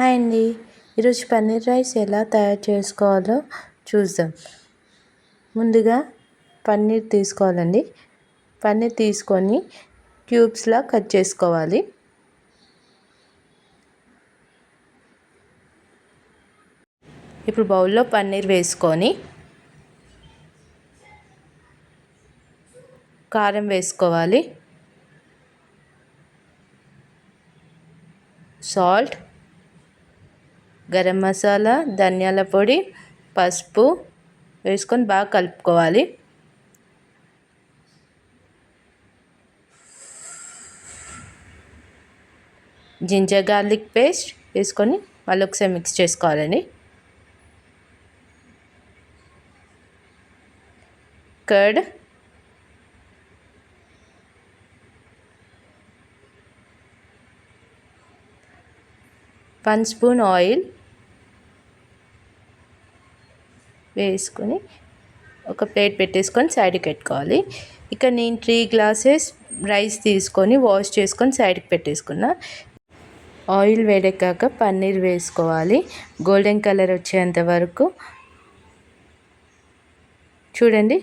Hi అండి. ఈరోజు paneer rice ఎలా తయారు చేసుకోవాలో చూద్దాం. ముందుగా పన్నీర్ తీసుకోవాలండి. పన్నీర్ తీసుకొని క్యూబ్స్లా కట్ చేసుకోవాలి. ఇప్పుడు బౌల్లో పన్నీర్ వేసుకొని కారం వేసుకోవాలి, సాల్ట్, గరం మసాలా, ధనియాల పొడి, పసుపు వేసుకొని బాగా కలుపుకోవాలి. జింజర్ గార్లిక్ పేస్ట్ వేసుకొని మళ్ళీ ఒకసారి మిక్స్ చేసుకోవాలండి. కర్డ్, 1 స్పూన్ ఆయిల్ వేసుకొని ఒక ప్లేట్ పెట్టేసుకొని సైడ్కి పెట్టుకోవాలి. ఇక్కడ నేను 3 గ్లాసెస్ రైస్ తీసుకొని వాష్ చేసుకొని సైడ్కి పెట్టేసుకున్నా. ఆయిల్ వేడెక్కాక పన్నీర్ వేసుకోవాలి. గోల్డెన్ కలర్ వచ్చేంత వరకు చూడండి.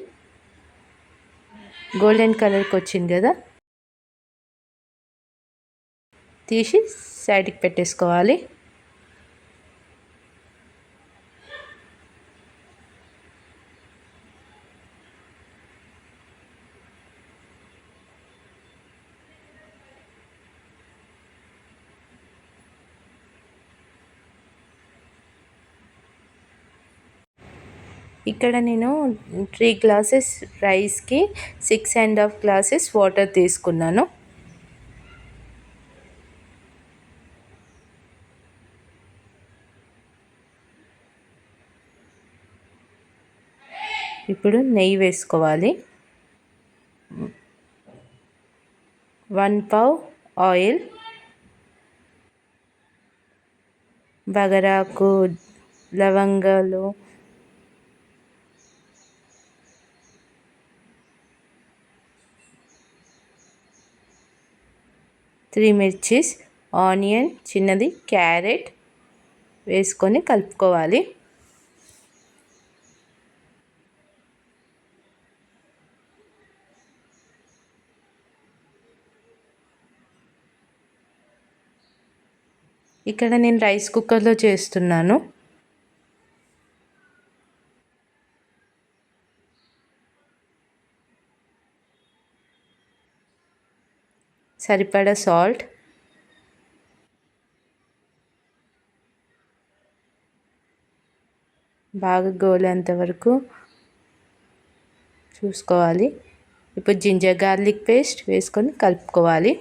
గోల్డెన్ కలర్కి వచ్చింది కదా, తీసి సైడ్కి పెట్టేసుకోవాలి. ఇక్కడ నేను 3 గ్లాసెస్ రైస్కి 6.5 గ్లాసెస్ వాటర్ తీసుకున్నాను. ఇప్పుడు నెయ్యి వేసుకోవాలి. 1 పావు ఆయిల్, బగరాకు, లవంగాలు, త్రీ మిర్చీస్, ఆనియన్ చిన్నది, క్యారెట్ వేసుకొని కలుపుకోవాలి. ఇక్కడ నేను రైస్ కుక్కర్లో చేస్తున్నాను. సరిపడా సాల్ట్, బాగా గోలేంత వరకు చూసుకోవాలి. ఇప్పుడు జింజర్ గార్లిక్ పేస్ట్ వేసుకొని కలుపుకోవాలి.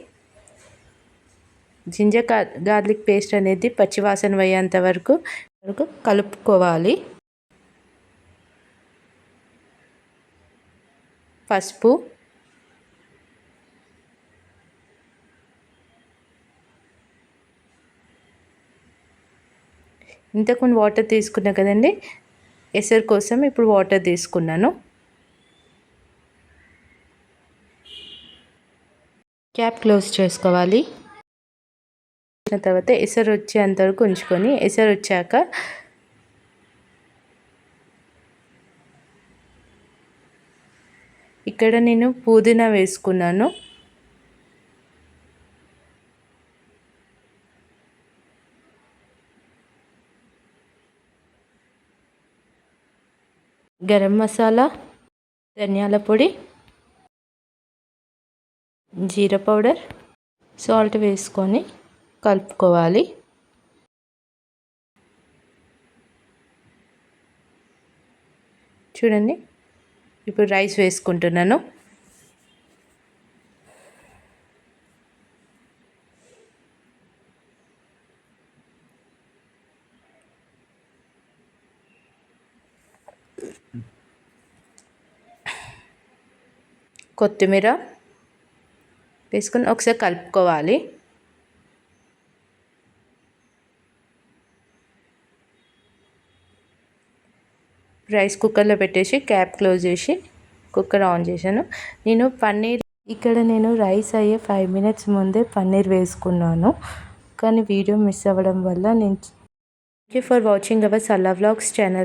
జింజర్ గార్లిక్ పేస్ట్ అనేది పచ్చివాసన పోయేంత వరకు కలుపుకోవాలి. పసుపు, ఇంతకుముందు వాటర్ తీసుకున్నా కదండి, ఎసరు కోసం ఇప్పుడు వాటర్ తీసుకున్నాను. క్యాప్ క్లోజ్ చేసుకోవాలి. తర్వాత ఎసరు వచ్చేంత వరకు ఉంచుకొని, ఎసరు వచ్చాక ఇక్కడ నేను పుదీనా వేసుకున్నాను. గరం మసాలా, ధనియాల పొడి, జీరా పౌడర్, సాల్ట్ వేసుకొని కలుపుకోవాలి. చూడండి, ఇప్పుడు రైస్ వేసుకుంటున్నాను. కొత్తిమీర వేసుకొని ఒకసారి కలుపుకోవాలి. రైస్ కుక్కర్లో పెట్టేసి క్యాప్ క్లోజ్ చేసి కుక్కర్ ఆన్ చేశాను. నేను రైస్ అయ్యే 5 మినిట్స్ ముందే పన్నీర్ వేసుకున్నాను. కానీ వీడియో మిస్ అవ్వడం వల్ల thank you for watching our Salla vlogs channel.